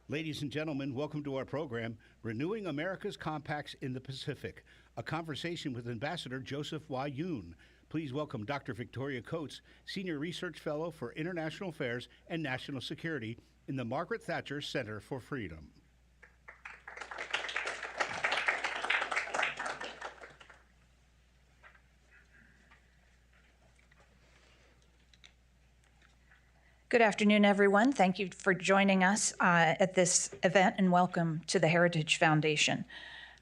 Ladies and gentlemen, welcome to our program, Renewing America's Compacts in the Pacific, a conversation with Ambassador Joseph Y. Yoon. Please welcome Dr. Victoria Coates, Senior Research Fellow for International Affairs and National Security in the Margaret Thatcher Center for Freedom. Good afternoon, everyone. Thank you for joining us at this event, and welcome to the Heritage Foundation.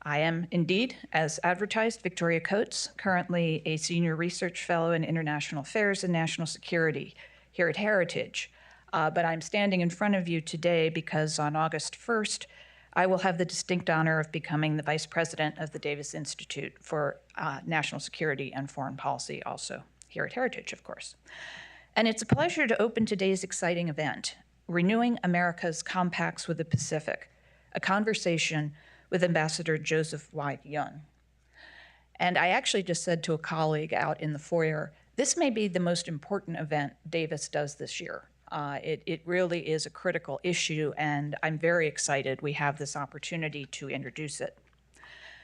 I am indeed, as advertised, Victoria Coates, currently a Senior Research Fellow in International Affairs and National Security here at Heritage. But I'm standing in front of you today because on August 1st, I will have the distinct honor of becoming the Vice President of the Davis Institute for National Security and Foreign Policy, also here at Heritage, of course. And it's a pleasure to open today's exciting event, Renewing America's Compacts with the Pacific, a conversation with Ambassador Joseph Y. Yoon. And I actually just said to a colleague out in the foyer, this may be the most important event Davis does this year. It really is a critical issue, and I'm very excited we have this opportunity to introduce it.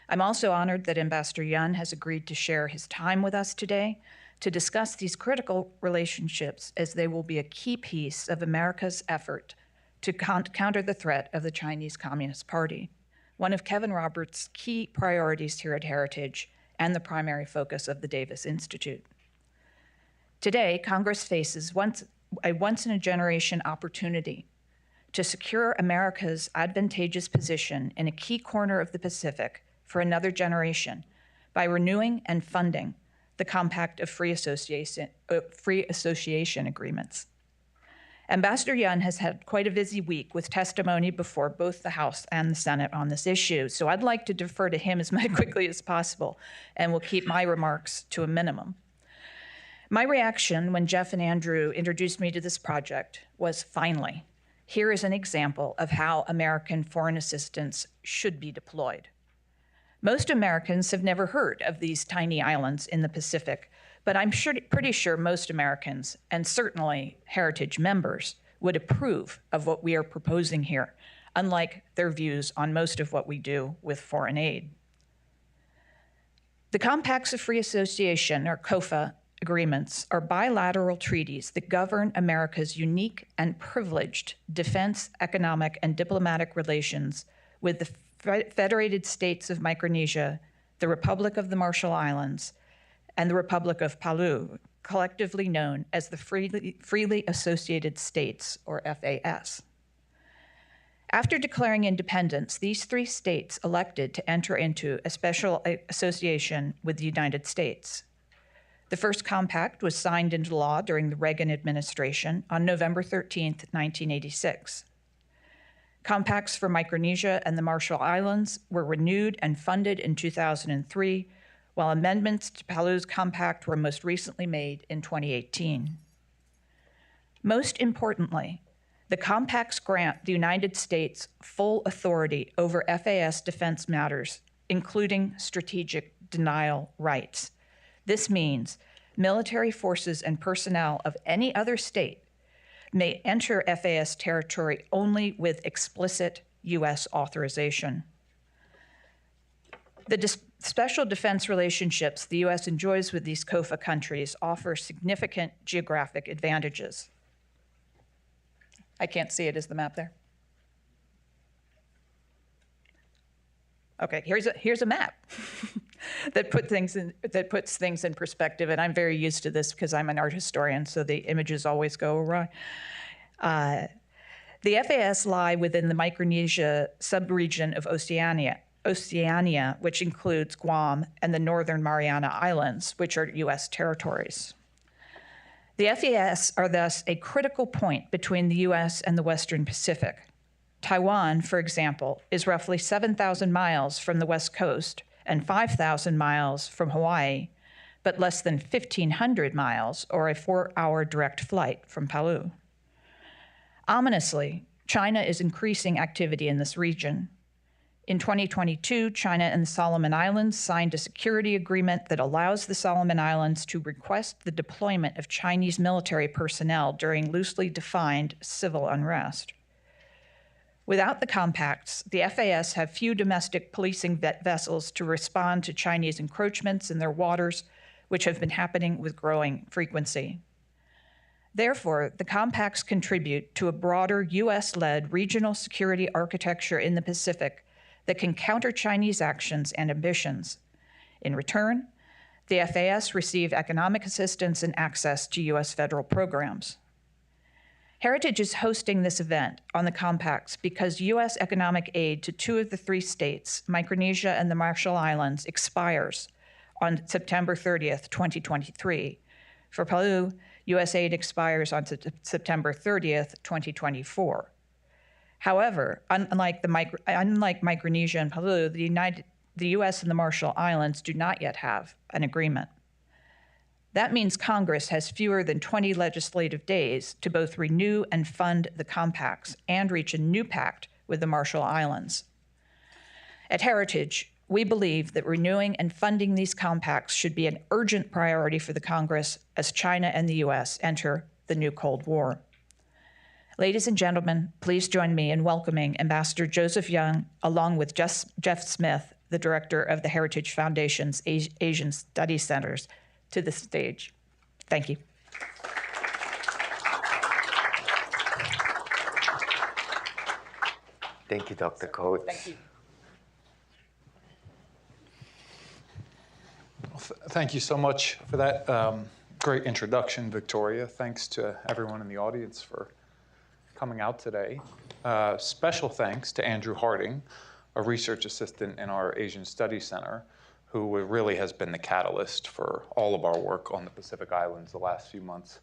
I'm also honored that Ambassador Yoon has agreed to share his time with us today to discuss these critical relationships, as they will be a key piece of America's effort to counter the threat of the Chinese Communist Party, one of Kevin Roberts' key priorities here at Heritage and the primary focus of the Davis Institute. Today, Congress faces a once-in-a-generation opportunity to secure America's advantageous position in a key corner of the Pacific for another generation by renewing and funding the Compact of Free Association Agreements. Ambassador Yoon has had quite a busy week with testimony before both the House and the Senate on this issue, so I'd like to defer to him as quickly as possible, and will keep my remarks to a minimum. My reaction when Jeff and Andrew introduced me to this project was, finally, here is an example of how American foreign assistance should be deployed. Most Americans have never heard of these tiny islands in the Pacific, but I'm pretty sure most Americans, and certainly Heritage members, would approve of what we are proposing here, unlike their views on most of what we do with foreign aid. The Compacts of Free Association, or COFA, agreements are bilateral treaties that govern America's unique and privileged defense, economic, and diplomatic relations with the Federated States of Micronesia, the Republic of the Marshall Islands, and the Republic of Palau, collectively known as the Freely Associated States, or FAS. After declaring independence, these three states elected to enter into a special association with the United States. The first compact was signed into law during the Reagan administration on November 13, 1986. Compacts for Micronesia and the Marshall Islands were renewed and funded in 2003, while amendments to Palau's compact were most recently made in 2018. Most importantly, the compacts grant the United States full authority over FAS defense matters, including strategic denial rights. This means military forces and personnel of any other state may enter FAS territory only with explicit U.S. authorization. The special defense relationships the U.S. enjoys with these COFA countries offer significant geographic advantages. I can't see it. Is the map there? Okay, here's a map that puts things in perspective, and I'm very used to this because I'm an art historian, so the images always go awry. The FAS lie within the Micronesia subregion of Oceania, which includes Guam and the Northern Mariana Islands, which are U.S. territories. The FAS are thus a critical point between the U.S. and the Western Pacific. Taiwan, for example, is roughly 7,000 miles from the West Coast and 5,000 miles from Hawaii, but less than 1,500 miles, or a 4-hour direct flight, from Palau. Ominously, China is increasing activity in this region. In 2022, China and the Solomon Islands signed a security agreement that allows the Solomon Islands to request the deployment of Chinese military personnel during loosely defined civil unrest. Without the compacts, the FAS have few domestic policing vessels to respond to Chinese encroachments in their waters, which have been happening with growing frequency. Therefore, the compacts contribute to a broader U.S.-led regional security architecture in the Pacific that can counter Chinese actions and ambitions. In return, the FAS receive economic assistance and access to U.S. federal programs. Heritage is hosting this event on the compacts because U.S. economic aid to two of the three states, Micronesia and the Marshall Islands, expires on September 30th, 2023. For Palau, U.S. aid expires on September 30th, 2024. However, unlike Micronesia and Palau, the U.S. and the Marshall Islands do not yet have an agreement. That means Congress has fewer than 20 legislative days to both renew and fund the compacts and reach a new pact with the Marshall Islands. At Heritage, we believe that renewing and funding these compacts should be an urgent priority for the Congress as China and the U.S. enter the new Cold War. Ladies and gentlemen, please join me in welcoming Ambassador Joseph Young, along with Jeff Smith, the director of the Heritage Foundation's Asian Studies Centers, to the stage. Thank you. Thank you, Dr. Coates. Thank you. Thank you so much for that great introduction, Victoria. Thanks to everyone in the audience for coming out today. Special thanks to Andrew Harding, a research assistant in our Asian Studies Center, who really has been the catalyst for all of our work on the Pacific Islands the last few months.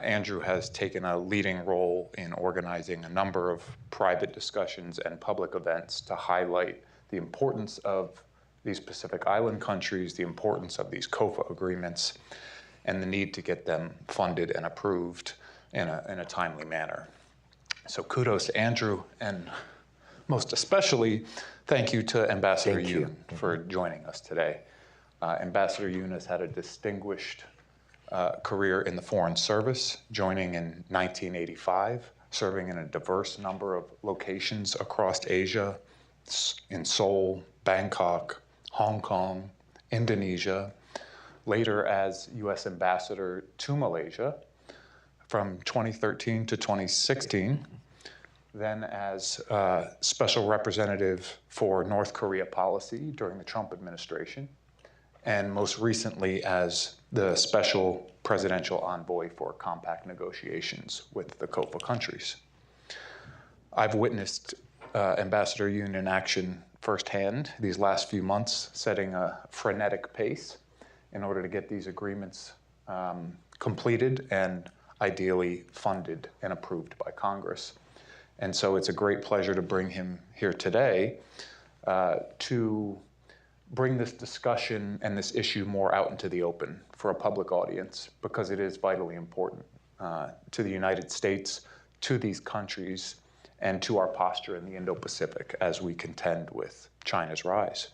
Andrew has taken a leading role in organizing a number of private discussions and public events to highlight the importance of these Pacific Island countries, the importance of these COFA agreements, and the need to get them funded and approved in a timely manner. So kudos to Andrew, and most especially, thank you to Ambassador Yoon for joining us today. Ambassador Yoon has had a distinguished career in the Foreign Service, joining in 1985, serving in a diverse number of locations across Asia, in Seoul, Bangkok, Hong Kong, Indonesia, later as U.S. Ambassador to Malaysia from 2013 to 2016, then as Special Representative for North Korea policy during the Trump administration, and most recently as the Special Presidential Envoy for compact negotiations with the COFA countries. I've witnessed Ambassador Yoon in action firsthand these last few months, setting a frenetic pace in order to get these agreements completed and ideally funded and approved by Congress. And so it's a great pleasure to bring him here today to bring this discussion and this issue more out into the open for a public audience, because it is vitally important to the United States, to these countries, and to our posture in the Indo-Pacific as we contend with China's rise.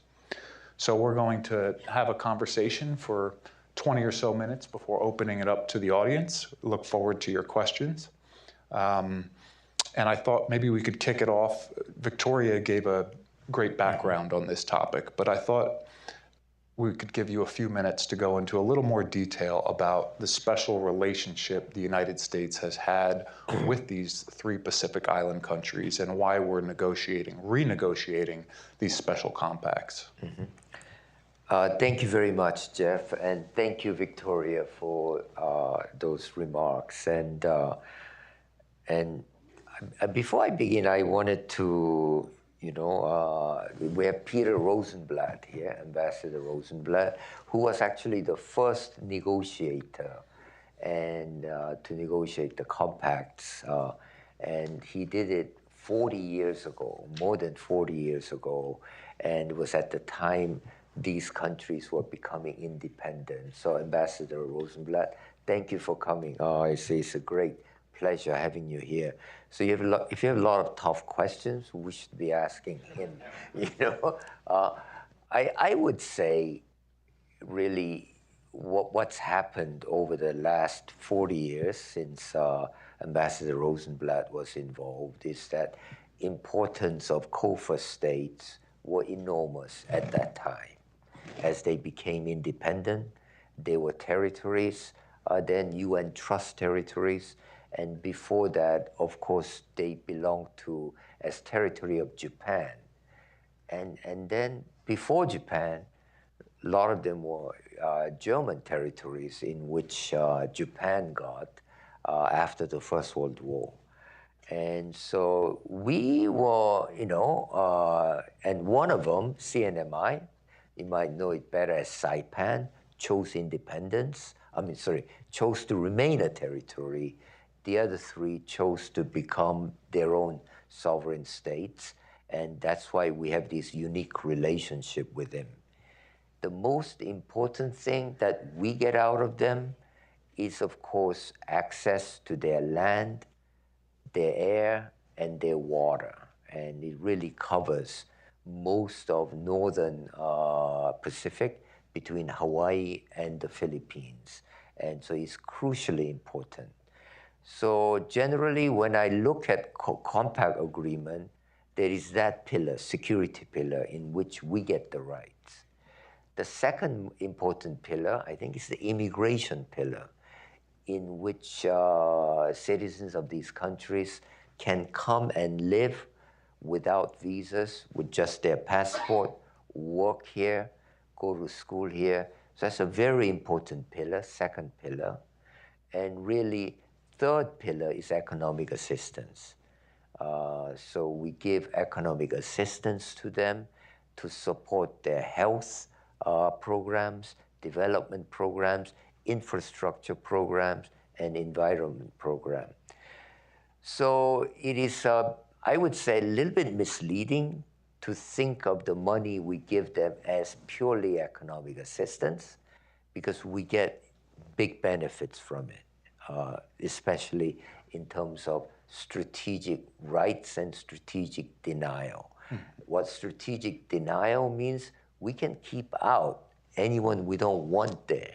So we're going to have a conversation for 20 or so minutes before opening it up to the audience. Look forward to your questions. And I thought maybe we could kick it off. Victoria gave a great background on this topic, but I thought we could give you a few minutes to go into a little more detail about the special relationship the United States has had with these three Pacific Island countries and why we're renegotiating these special compacts. Thank you very much, Jeff, and thank you, Victoria, for those remarks. And before I begin, I wanted to, we have Peter Rosenblatt here, Ambassador Rosenblatt, who was actually the first negotiator and to negotiate the compacts. And he did it 40 years ago, more than 40 years ago, and it was at the time these countries were becoming independent. So Ambassador Rosenblatt, thank you for coming. It's a great pleasure having you here. So if you have a lot of tough questions, we should be asking him. I would say, really, what's happened over the last 40 years since Ambassador Rosenblatt was involved is that importance of COFA states were enormous at that time. As they became independent, they were territories, then UN trust territories, and before that, of course, they belonged to as territory of Japan. And then before Japan, a lot of them were German territories in which Japan got after the First World War. And so we were, and one of them, CNMI, you might know it better as Saipan, chose independence. Chose to remain a territory. The other three chose to become their own sovereign states. And that's why we have this unique relationship with them. The most important thing that we get out of them is, of course, access to their land, their air, and their water. And it really covers most of northern Pacific between Hawaii and the Philippines. And so it's crucially important. So generally, when I look at compact agreement, there is that pillar, security pillar, in which we get the rights. The second important pillar, I think, is the immigration pillar, in which citizens of these countries can come and live without visas, with just their passport, work here, go to school here. So that's a very important pillar, second pillar. And really, third pillar is economic assistance. So we give economic assistance to them to support their health programs, development programs, infrastructure programs, and environment program. So it is, I would say, a little bit misleading to think of the money we give them as purely economic assistance, because we get big benefits from it, especially in terms of strategic rights and strategic denial. What strategic denial means, we can keep out anyone we don't want there.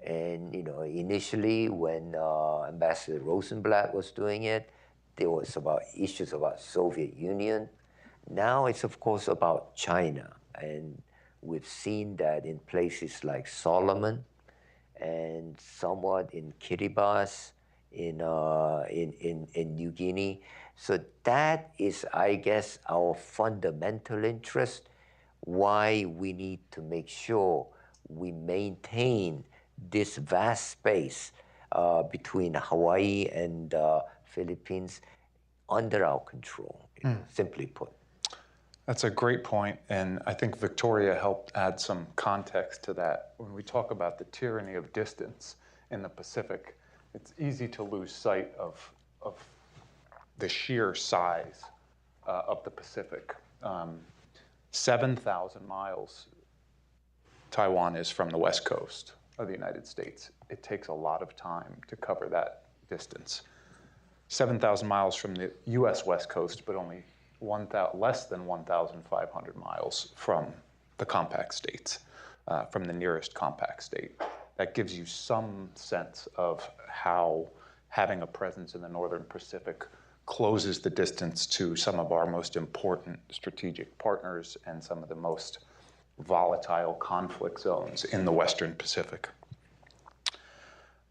And initially when Ambassador Rosenblatt was doing it, there was issues about Soviet Union. Now it's of course about China, and we've seen that in places like Solomon and somewhat in Kiribati, in New Guinea. So that is, I guess, our fundamental interest, why we need to make sure we maintain this vast space between Hawaii and Philippines under our control, simply put. That's a great point, and I think Victoria helped add some context to that. When we talk about the tyranny of distance in the Pacific, it's easy to lose sight of the sheer size of the Pacific. 7,000 miles Taiwan is from the west coast of the United States. It takes a lot of time to cover that distance. 7,000 miles from the US west coast, but only less than 1,500 miles from the compact states, from the nearest compact state. That gives you some sense of how having a presence in the Northern Pacific closes the distance to some of our most important strategic partners and some of the most volatile conflict zones in the Western Pacific.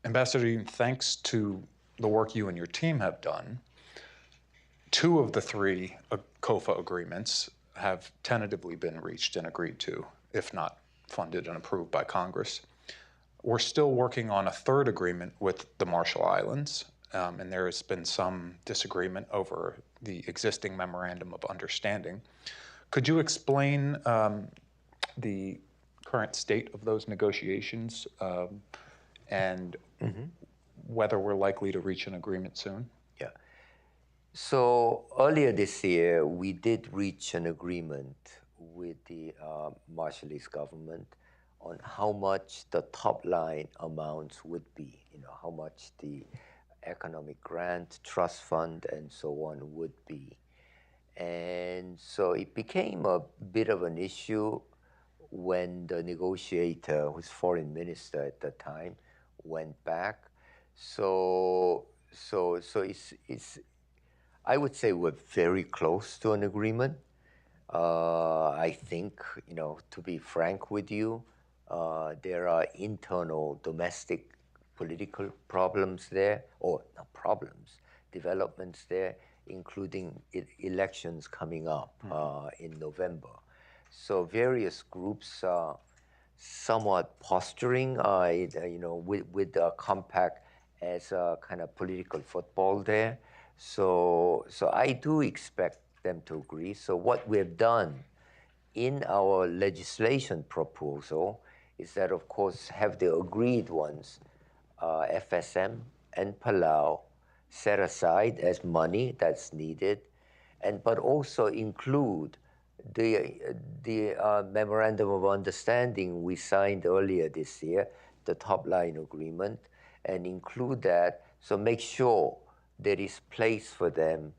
Ambassador Yun, thanks to the work you and your team have done, 2 of the 3 COFA agreements have tentatively been reached and agreed to, if not funded and approved by Congress. We're still working on a 3rd agreement with the Marshall Islands, and there has been some disagreement over the existing memorandum of understanding. Could you explain the current state of those negotiations and whether we're likely to reach an agreement soon? Yeah. So earlier this year, we did reach an agreement with the Marshallese government on how much the top line amounts would be, how much the economic grant, trust fund, and so on would be. And so it became a bit of an issue when the negotiator, who's foreign minister at the time, went back. So it's I would say we're very close to an agreement. I think, to be frank with you, there are internal domestic political problems there, or not problems, developments there, including elections coming up in November. So various groups are somewhat posturing, with the compact as a kind of political football there. So I do expect them to agree. So what we've done in our legislation proposal is that, of course, have the agreed ones, FSM and Palau, set aside as money that's needed, but also include the memorandum of understanding we signed earlier this year, the top line agreement, and include that. So make sure there is place for them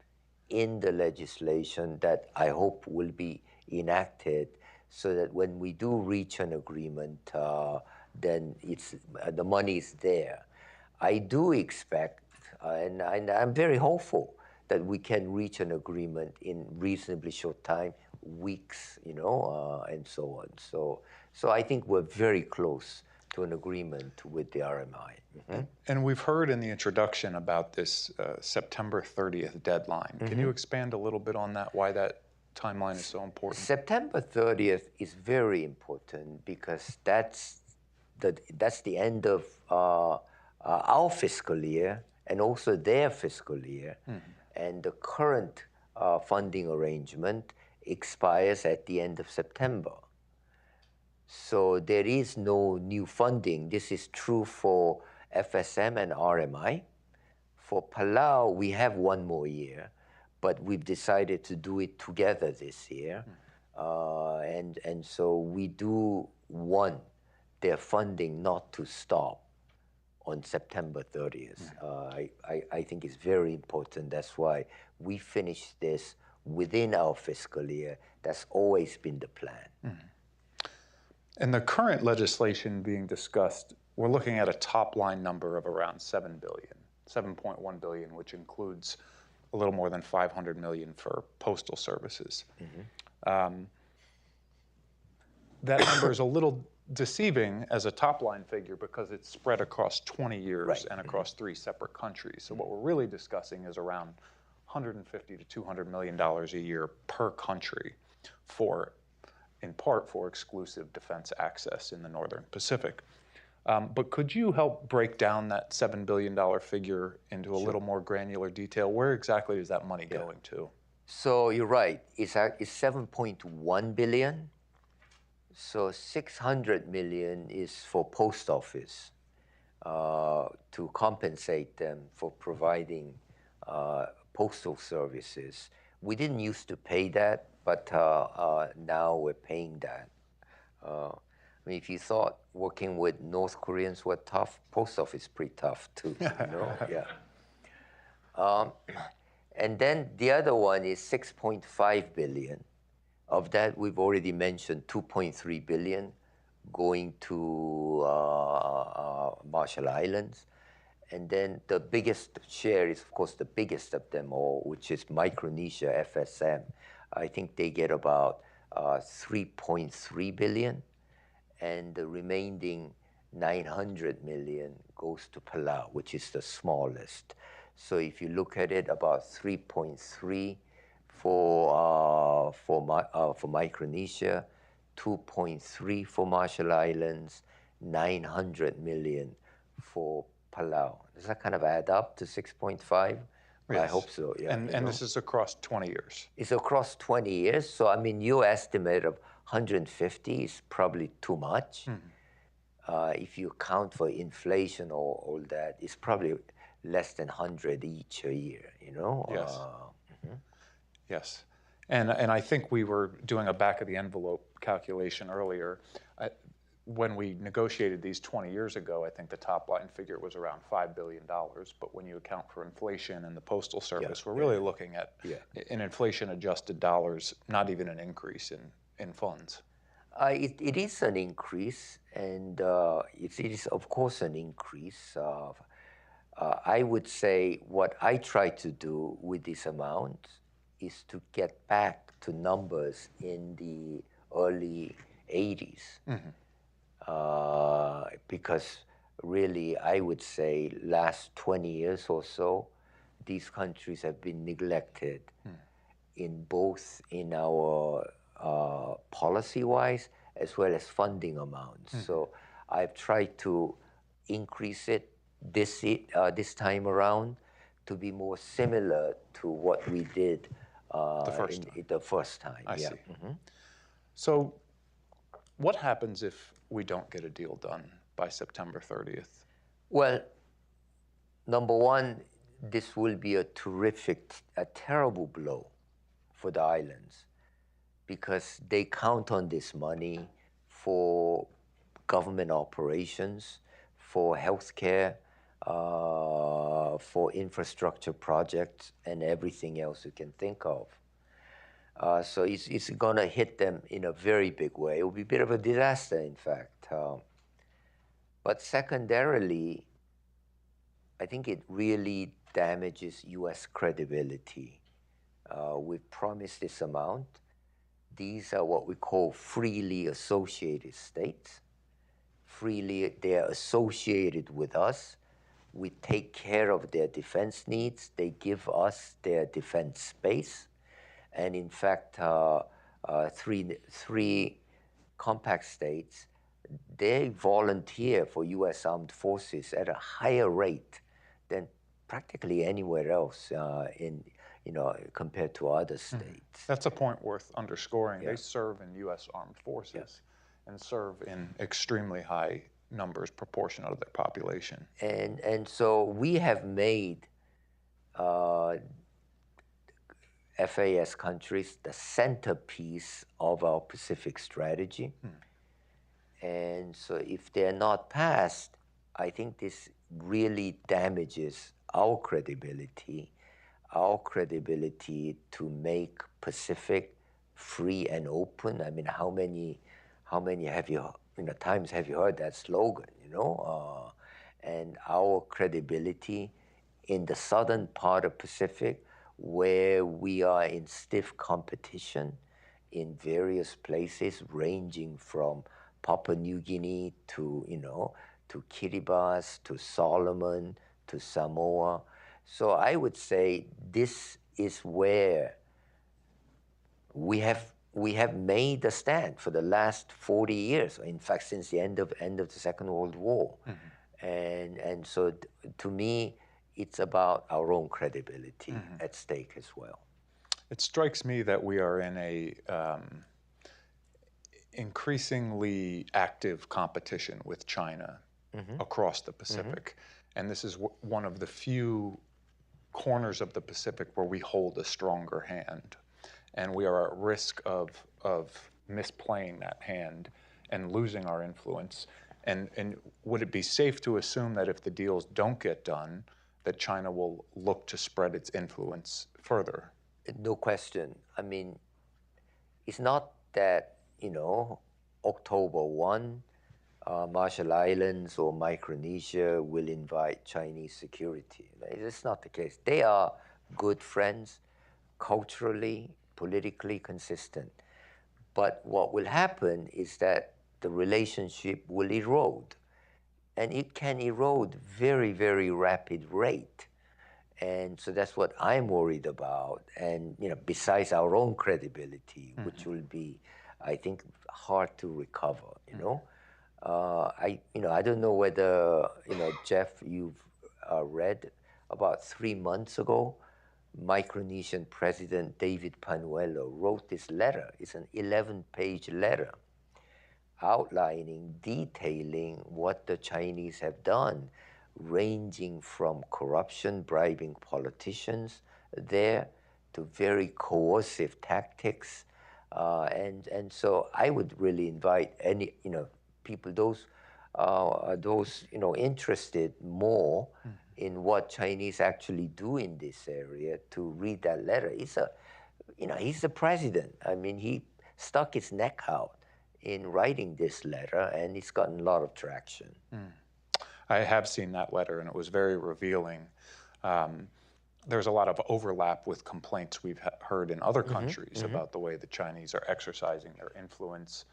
in the legislation that I hope will be enacted, so that when we do reach an agreement, then the money is there. I do expect, and I'm very hopeful, that we can reach an agreement in reasonably short time, weeks, and so on. So I think we're very close to an agreement with the RMI. Mm-hmm. And we've heard in the introduction about this September 30th deadline. Can you expand a little bit on that, why that timeline is so important? September 30th is very important because that's the end of our fiscal year and also their fiscal year. And the current funding arrangement expires at the end of September. So there is no new funding. This is true for FSM and RMI. For Palau, we have one more year, but we've decided to do it together this year. And so we do want their funding not to stop on September 30th. I think it's very important. That's why we finished this within our fiscal year. That's always been the plan. And the current legislation being discussed, we're looking at a top line number of around $7 billion, $7.1 billion, which includes a little more than $500 million for postal services. That number is a little deceiving as a top line figure because it's spread across 20 years and across 3 separate countries. So what we're really discussing is around $150 to $200 million a year per country in part for exclusive defense access in the Northern Pacific. But could you help break down that $7 billion figure into a little more granular detail? Where exactly is that money going to? So you're right. It's 7.1 billion. So 600 million is for post office to compensate them for providing postal services. We didn't used to pay that, but now we're paying that. I mean, if you thought working with North Koreans were tough, post office is pretty tough too, Yeah. And then the other one is 6.5 billion. Of that, we've already mentioned 2.3 billion going to Marshall Islands. And then the biggest share is, of course, the biggest of them all, which is Micronesia, FSM. I think they get about 3.3 billion. And the remaining 900 million goes to Palau, which is the smallest. So if you look at it, about 3.3 for Micronesia, 2.3 for Marshall Islands, 900 million for Palau. Does that kind of add up to 6.5? Yes. I hope so, yeah. And this is across 20 years? It's across 20 years. So, I mean, your estimate of 150 is probably too much. If you account for inflation or all that, it's probably less than 100 each a year, Yes. Yes. And I think we were doing a back of the envelope calculation earlier. When we negotiated these 20 years ago, I think the top line figure was around $5 billion. But when you account for inflation and the Postal Service, we're really looking at, in inflation adjusted dollars, not even an increase in funds. It is an increase, and it is, of course, an increase. I would say what I try to do with this amount is to get back to numbers in the early 80s. Because really, I would say last 20 years or so, these countries have been neglected in both in our policy-wise as well as funding amounts. So I've tried to increase it this time around to be more similar to what we did the first time. I see. So what happens if we don't get a deal done by September 30th? Well, number one, this will be a terrible blow for the islands because they count on this money for government operations, for healthcare, for infrastructure projects, and everything else you can think of. So it's going to hit them in a very big way. It will be a bit of a disaster, in fact. But secondarily, I think it really damages U.S. credibility. We've promised this amount. These are what we call freely associated states. Freely, they're associated with us. We take care of their defense needs. They give us their defense space. And in fact, three compact states, they volunteer for U.S. armed forces at a higher rate than practically anywhere else compared to other states. That's a point worth underscoring. Yeah. They serve in U.S. armed forces and serve in extremely high numbers proportional to their population. And so we have made FAS countries the centerpiece of our Pacific strategy. And so if they're not passed, I think this really damages our credibility to make Pacific free and open. I mean, how many times have you heard that slogan, and our credibility in the southern part of Pacific, where we are in stiff competition in various places, ranging from Papua New Guinea to Kiribati, to Solomon, to Samoa. So I would say this is where we have made a stand for the last 40 years. In fact, since the end of the Second World War, and so to me, it's about our own credibility at stake as well. It strikes me that we are in a increasingly active competition with China across the Pacific. And this is one of the few corners of the Pacific where we hold a stronger hand. And we are at risk of misplaying that hand and losing our influence. And would it be safe to assume that if the deals don't get done, that China will look to spread its influence further? No question. I mean, it's not that, October 1, Marshall Islands or Micronesia will invite Chinese security. It's not the case. They are good friends, culturally, politically consistent. But what will happen is that the relationship will erode. And it can erode very, very rapid rate. And so that's what I'm worried about. And, besides our own credibility, which will be, I think, hard to recover, I don't know whether, Jeff, you've read about 3 months ago, Micronesian President David Panuelo wrote this letter. It's an 11-page letter outlining, detailing what the Chinese have done, ranging from corruption, bribing politicians there, to very coercive tactics. And so I would really invite any, people, those interested more in what Chinese actually do in this area to read that letter. He's the president. I mean, he stuck his neck out in writing this letter, and it's gotten a lot of traction. I have seen that letter, and it was very revealing. There's a lot of overlap with complaints we've heard in other countries about the way the Chinese are exercising their influence,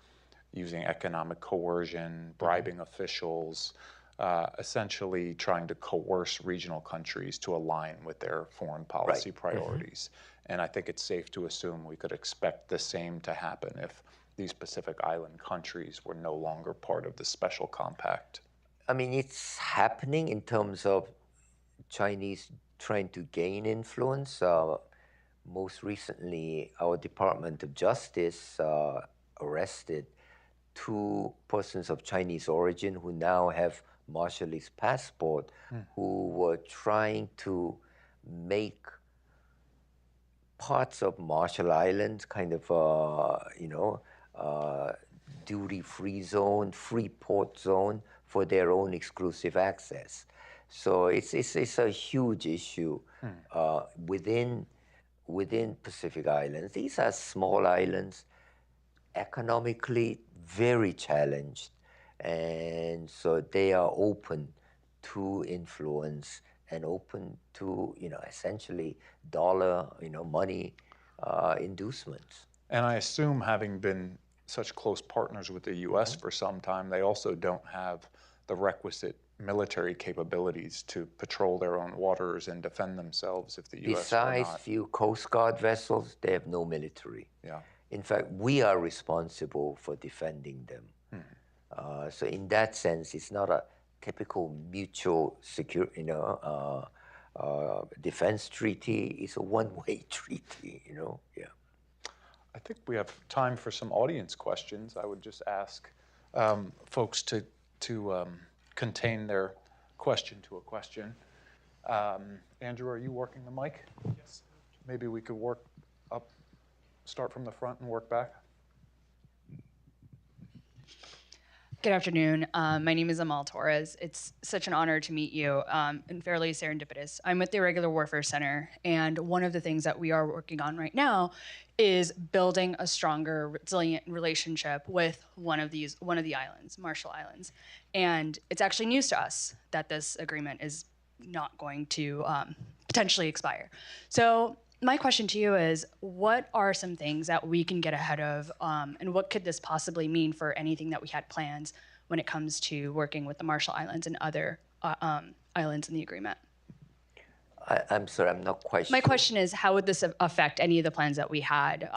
using economic coercion, bribing officials, essentially trying to coerce regional countries to align with their foreign policy priorities. And I think it's safe to assume we could expect the same to happen if these Pacific Island countries were no longer part of the special compact. I mean, it's happening in terms of Chinese trying to gain influence. Most recently, our Department of Justice arrested 2 persons of Chinese origin who now have Marshallese passport, who were trying to make parts of Marshall Islands kind of, duty-free zone, free port zone for their own exclusive access. So it's a huge issue within Pacific Islands. These are small islands, economically very challenged, and so they are open to influence and open to essentially dollar money inducements. And I assume, having been such close partners with the U.S. for some time, they also don't have the requisite military capabilities to patrol their own waters and defend themselves if the U.S. were Besides not. few Coast Guard vessels, they have no military. Yeah. In fact, we are responsible for defending them. So in that sense, it's not a typical mutual security, defense treaty. It's a one-way treaty, Yeah. I think we have time for some audience questions. I would just ask folks to contain their question to a question. Andrew, are you working the mic? Yes. Maybe we could work up, start from the front and work back. Good afternoon. My name is Amal Torres. It's such an honor to meet you, and fairly serendipitous. I'm with the Irregular Warfare Center, and one of the things that we are working on right now is building a stronger, resilient relationship with one of the islands, Marshall Islands. And it's actually news to us that this agreement is not going to potentially expire. So my question to you is, what are some things that we can get ahead of, and what could this possibly mean for anything that we had plans when it comes to working with the Marshall Islands and other islands in the agreement? I'm sorry, I'm not quite sure. My question is, how would this affect any of the plans that we had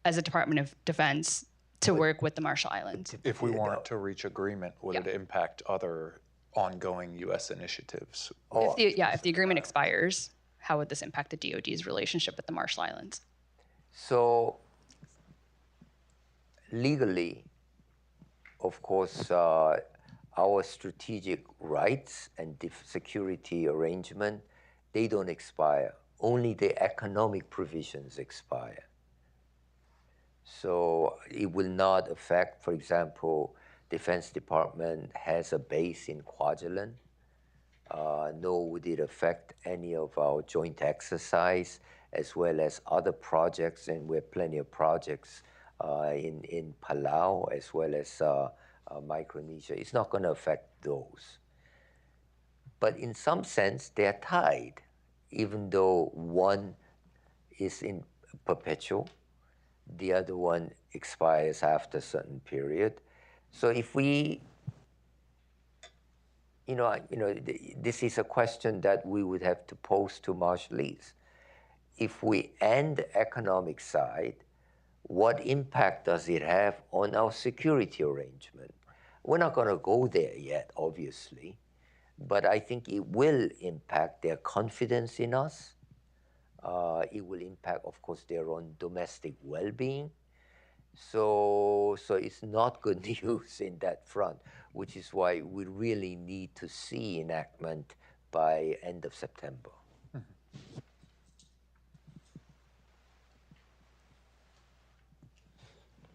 as a Department of Defense to work with the Marshall Islands? If we weren't to reach agreement, would it impact other ongoing U.S. initiatives? If the agreement expires, how would this impact the DoD's relationship with the Marshall Islands? So legally, of course, our strategic rights and security arrangement, they don't expire. Only the economic provisions expire. So it will not affect, for example, Defense Department has a base in Kwajalein. Nor would it affect any of our joint exercise, as well as other projects, and we have plenty of projects in Palau, as well as Micronesia. It's not going to affect those. But in some sense, they're tied, even though one is in perpetual, the other one expires after a certain period. So if we this is a question that we would have to pose to Marshallese. If we end the economic side, what impact does it have on our security arrangement? We're not going to go there yet, obviously, but I think it will impact their confidence in us. It will impact, of course, their own domestic well-being. So it's not good news in that front, which is why we really need to see enactment by end of September.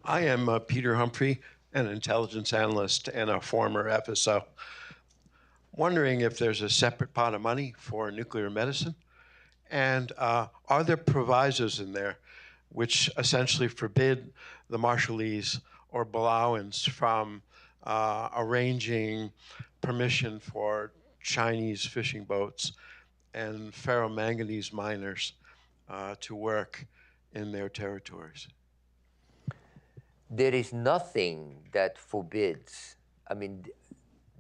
I am Peter Humphrey, an intelligence analyst and a former FSO. Wondering if there's a separate pot of money for nuclear medicine, and are there provisos in there which essentially forbid the Marshallese or Palauans from arranging permission for Chinese fishing boats and ferromanganese miners to work in their territories? There is nothing that forbids. I mean,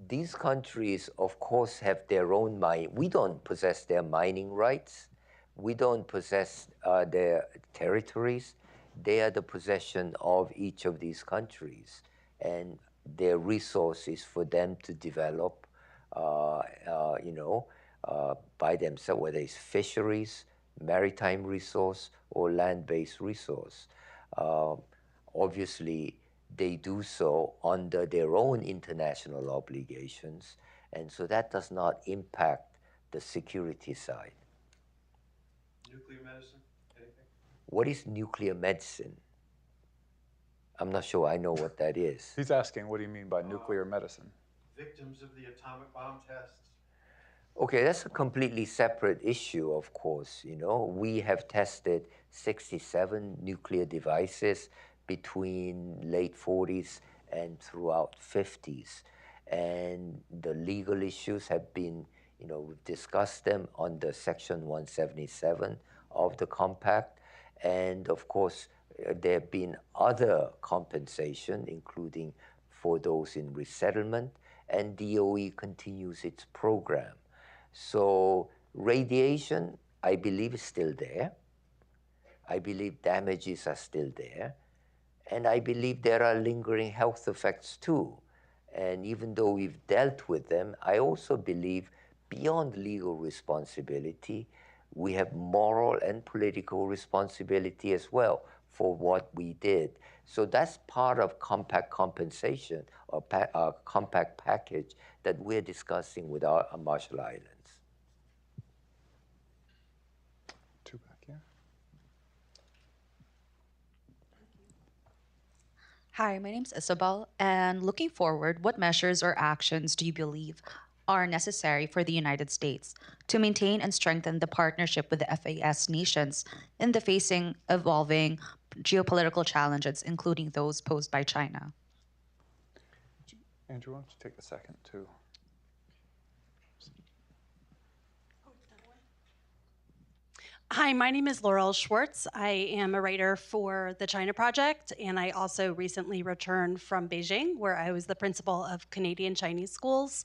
these countries, of course, have their own mine. We don't possess their mining rights. We don't possess their territories. They are the possession of each of these countries, and their resource is for them to develop, by themselves, whether it's fisheries, maritime resource, or land-based resource. Obviously, they do so under their own international obligations, and so that does not impact the security side. Nuclear medicine? Anything? What is nuclear medicine? I'm not sure I know what that is. He's asking, what do you mean by nuclear medicine? Victims of the atomic bomb tests. Okay, that's a completely separate issue, of course. We have tested 67 nuclear devices between late 40s and throughout 50s. And the legal issues have been, we've discussed them under Section 177 of the compact. And of course, there have been other compensation, including for those in resettlement, and DOE continues its program. So radiation, I believe, is still there. I believe damages are still there. And I believe there are lingering health effects too. And even though we've dealt with them, I also believe beyond legal responsibility, we have moral and political responsibility as well for what we did. So that's part of compact compensation or compact package that we're discussing with our Marshall Islands. Two back here. Hi, my name's Isabel, and looking forward, what measures or actions do you believe are necessary for the United States to maintain and strengthen the partnership with the FAS nations in the facing evolving geopolitical challenges, including those posed by China? Andrew, why don't you take a second too? Hi, my name is Laurel Schwartz. I am a writer for the China Project, and I also recently returned from Beijing, where I was the principal of Canadian Chinese schools.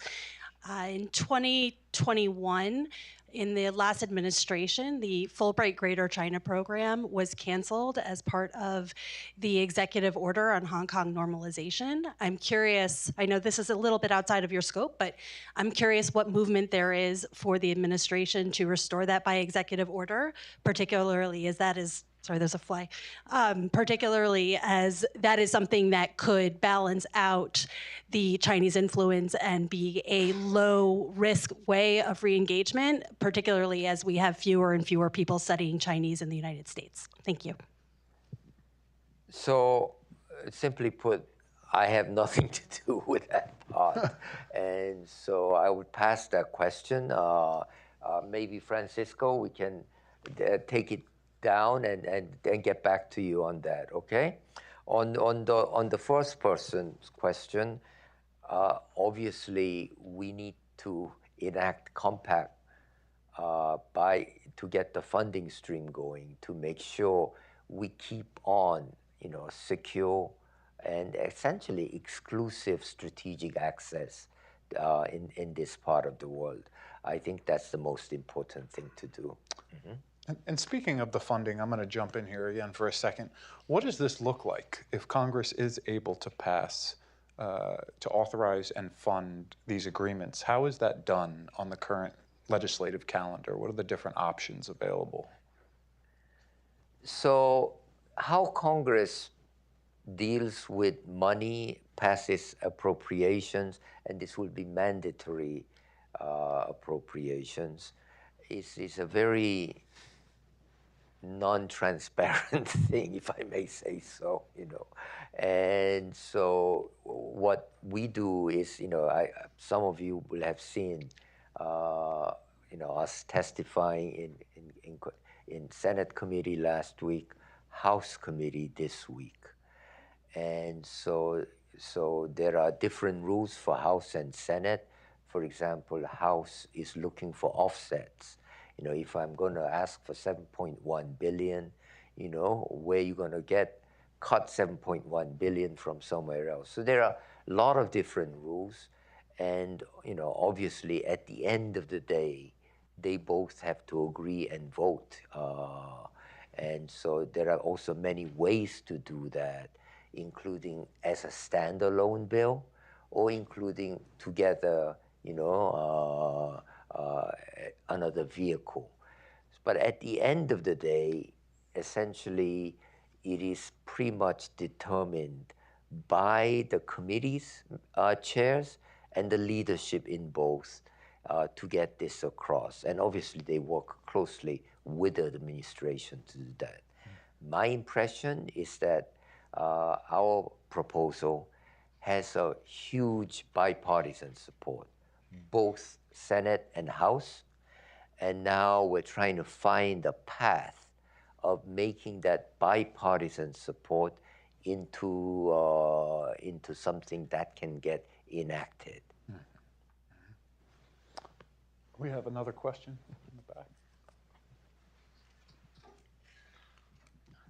In 2021, in the last administration, the Fulbright Greater China program was canceled as part of the executive order on Hong Kong normalization. I'm curious, I know this is a little bit outside of your scope, but I'm curious what movement there is for the administration to restore that by executive order, particularly as that is, sorry, there's a fly, particularly as that is something that could balance out the Chinese influence and be a low-risk way of re-engagement, particularly as we have fewer and fewer people studying Chinese in the United States. Thank you. So, simply put, I have nothing to do with that part. And so I would pass that question. Maybe Francisco, we can take it down and get back to you on that, okay? On the first person's question, obviously we need to enact compact to get the funding stream going, to make sure we keep on, secure and essentially exclusive strategic access in this part of the world. I think that's the most important thing to do. Mm-hmm. And speaking of the funding, I'm going to jump in here again for a second. What does this look like if Congress is able to pass, to authorize and fund these agreements? How is that done on the current legislative calendar? What are the different options available? So how Congress deals with money, passes appropriations, and this will be mandatory appropriations, is a very non-transparent thing, if I may say so, And so what we do is, some of you will have seen, us testifying in Senate committee last week, House committee this week. And so there are different rules for House and Senate, for example, the House is looking for offsets. You know, if I'm going to ask for 7.1 billion, you know, where you going to cut 7.1 billion from somewhere else. So there are a lot of different rules. And, you know, obviously at the end of the day, they both have to agree and vote. And so there are also many ways to do that, including as a standalone bill or including together, you know, another vehicle. But at the end of the day, essentially, it is pretty much determined by the committee's chairs and the leadership in both to get this across. And obviously, they work closely with the administration to do that. My impression is that our proposal has a huge bipartisan support, both Senate and House. And now we're trying to find a path of making that bipartisan support into something that can get enacted. We have another question in the back.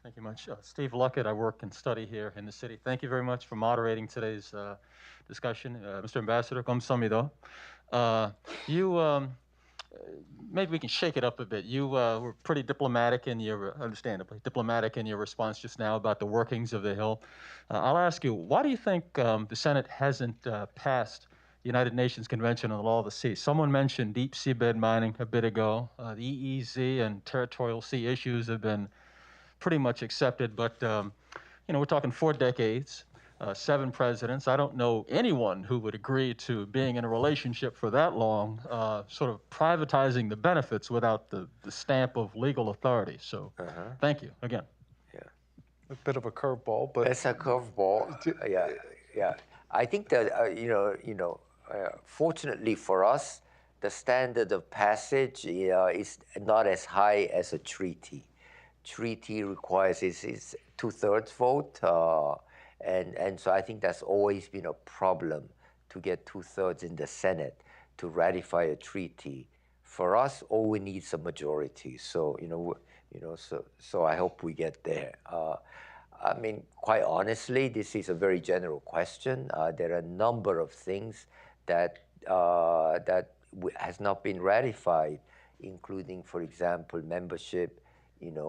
Thank you much. Steve Luckett, I work and study here in the city. Thank you very much for moderating today's discussion. Mr. Ambassador, 감사합니다. Maybe we can shake it up a bit. You were pretty diplomatic in your, understandably, diplomatic in your response just now about the workings of the Hill. I'll ask you, why do you think the Senate hasn't passed the United Nations Convention on the Law of the Sea? Someone mentioned deep seabed mining a bit ago. The EEZ and territorial sea issues have been pretty much accepted, but you know, we're talking 4 decades, 7 presidents. I don't know anyone who would agree to being in a relationship for that long, sort of privatizing the benefits without the stamp of legal authority. So thank you again. Yeah. A bit of a curveball, but it's a curveball. Yeah. I think that fortunately for us, the standard of passage is not as high as a treaty. Treaty requires is 2/3 vote, and so I think that's always been a problem to get 2/3 in the Senate to ratify a treaty. For us, all we need is a majority. So so I hope we get there. I mean, quite honestly, this is a very general question. There are a number of things that has not been ratified, including, for example, membership, in a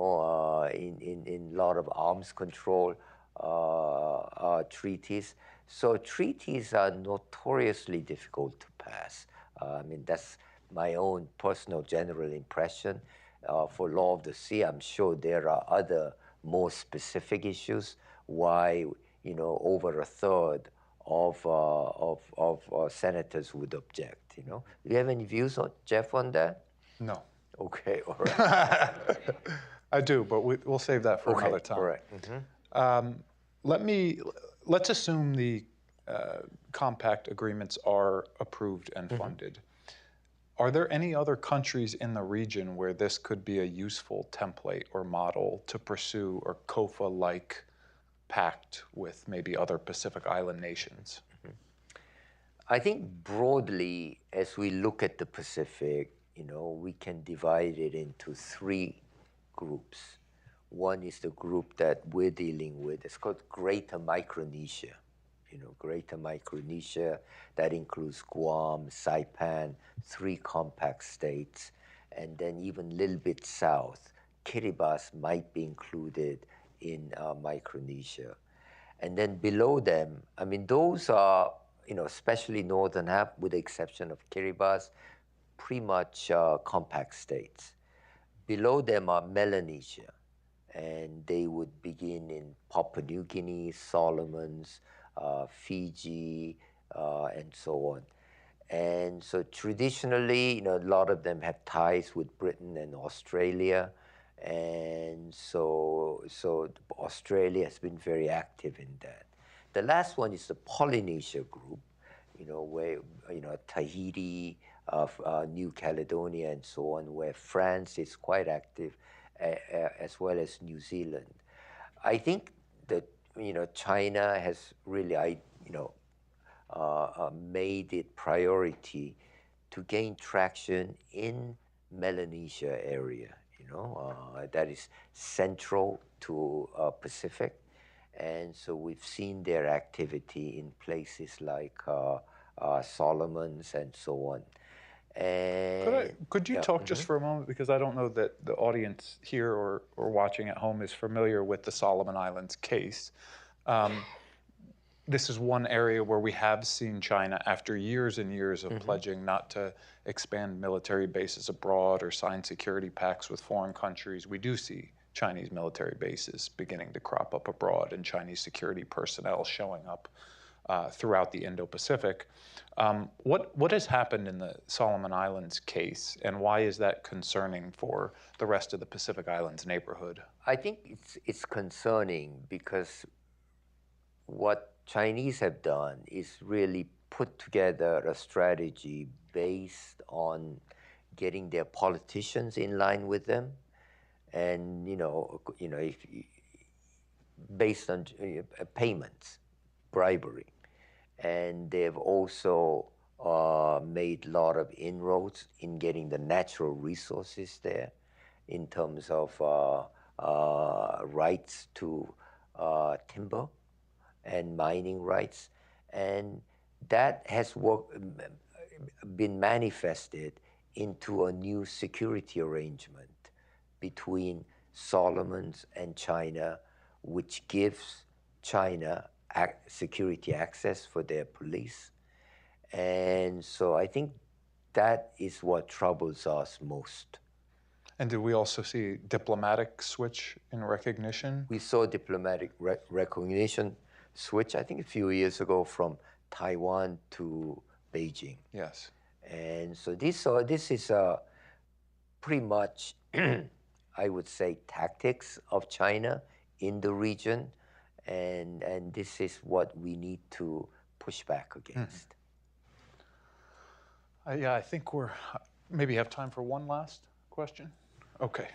lot of arms control treaties. So treaties are notoriously difficult to pass. I mean, that's my own personal general impression. For Law of the Sea, I'm sure there are other more specific issues why, over a third of senators would object, Do you have any views, Jeff, on that? no. Okay, all right. I do, but we'll save that for another time. All right. Let's assume the compact agreements are approved and funded. Are there any other countries in the region where this could be a useful template or model to pursue a COFA-like pact with maybe other Pacific Island nations? I think broadly, as we look at the Pacific, we can divide it into 3 groups. One is the group that we're dealing with. It's called Greater Micronesia. Greater Micronesia, that includes Guam, Saipan, 3 compact states, and then even a little bit south, Kiribati might be included in Micronesia. And then below them, I mean, those are, especially northern half, with the exception of Kiribati, pretty much compact states. Below them are Melanesia, and they would begin in Papua New Guinea, Solomons, Fiji, and so on. And so traditionally, a lot of them have ties with Britain and Australia, and so Australia has been very active in that. The last one is the Polynesia group, where Tahiti, New Caledonia, and so on, where France is quite active, as well as New Zealand. I think that China has really made it priority to gain traction in Melanesia area, that is central to Pacific. And so we've seen their activity in places like Solomon's and so on. And Could you talk just for a moment, because I don't know that the audience here or watching at home is familiar with the Solomon Islands case. This is one area where we have seen China, after years and years of pledging not to expand military bases abroad or sign security pacts with foreign countries, we do see Chinese military bases beginning to crop up abroad and Chinese security personnel showing up throughout the Indo-Pacific. What has happened in the Solomon Islands case, and why is that concerning for the rest of the Pacific Islands neighborhood? I think it's concerning because what Chinese have done is really put together a strategy based on getting their politicians in line with them, and based on payments, bribery, and they've also made a lot of inroads in getting the natural resources there, in terms of rights to timber and mining rights, and that has been manifested into a new security arrangement between Solomons and China, which gives China security access for their police. And so I think that is what troubles us most. And did we also see diplomatic switch in recognition? We saw diplomatic recognition switch, I think a few years ago, from Taiwan to Beijing. Yes. And so this is pretty much, I would say, tactics of China in the region, and this is what we need to push back against. I think we're maybe have time for one last question. Okay.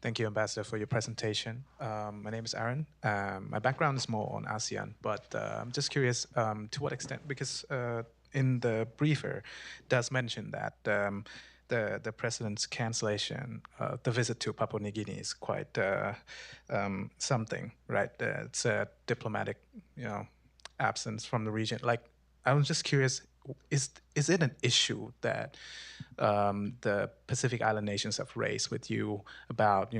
Thank you, Ambassador, for your presentation. My name is Aaron. My background is more on ASEAN, but I'm just curious to what extent, because in the briefer does mention that the president's cancellation, the visit to Papua New Guinea is quite something, right? It's a diplomatic, absence from the region. Like, I was just curious, is it an issue that the Pacific Island nations have raised with you about,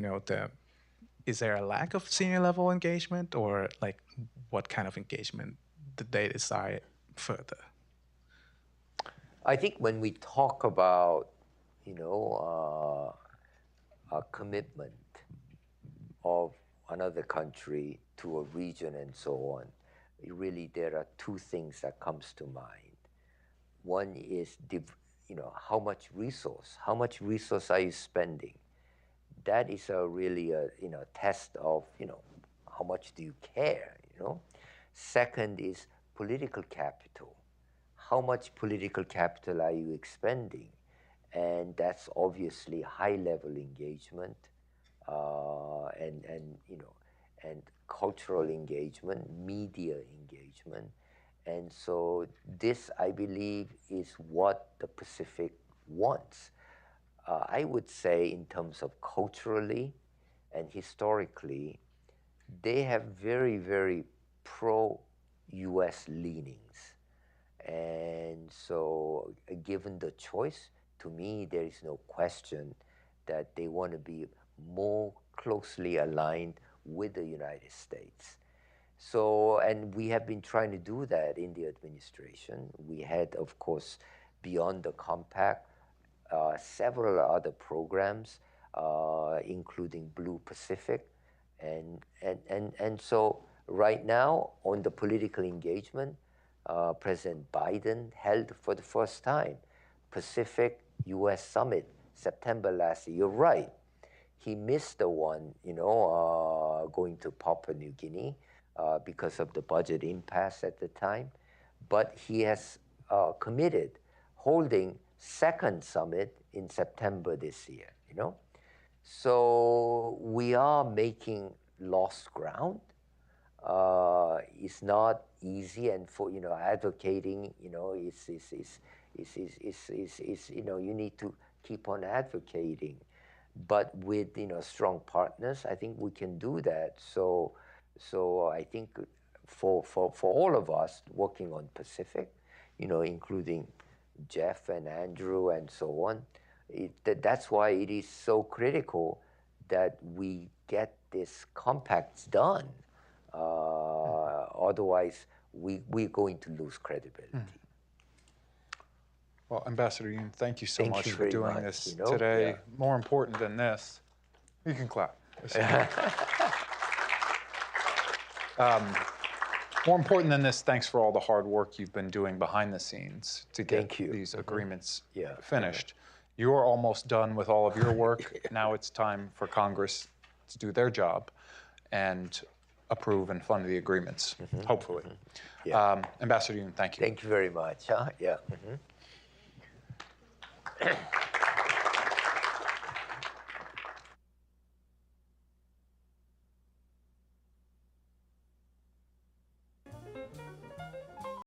is there a lack of senior level engagement, or like what kind of engagement did they decide further? I think when we talk about, a commitment of another country to a region and so on, really there are two things that comes to mind. One is, how much resource are you spending? That is really a test of, how much do you care, Second is political capital. How much political capital are you expending? And that's obviously high-level engagement, and cultural engagement, media engagement. And so this, I believe, is what the Pacific wants. I would say, in terms of culturally and historically, they have very, very pro-US leanings. And so given the choice, to me, there is no question that they want to be more closely aligned with the United States. So, and we have been trying to do that in the administration. We had, of course, beyond the compact, several other programs, including Blue Pacific. And so right now, on the political engagement, President Biden held for the first time Pacific-US Summit, September last year. You're right. He missed the one, going to Papua New Guinea because of the budget impasse at the time. But he has committed holding second summit in September this year, So we are making lost ground. It's not easy, and for advocating, you need to keep on advocating. But with strong partners, I think we can do that. So I think for all of us working on Pacific, including Jeff and Andrew and so on, that's why it is so critical that we get these compacts done. Otherwise, we're going to lose credibility. Well, Ambassador Yoon, thank you so Thank much you for very doing much, this today. yeah. More important than this, you can clap. More important than this, thanks for all the hard work you've been doing behind the scenes to get Thank you. these agreements Yeah, finished. You are almost done with all of your work. Now it's time for Congress to do their job and approve and fund the agreements, hopefully. Yeah. Ambassador Yoon, thank you. Thank you very much. Yeah.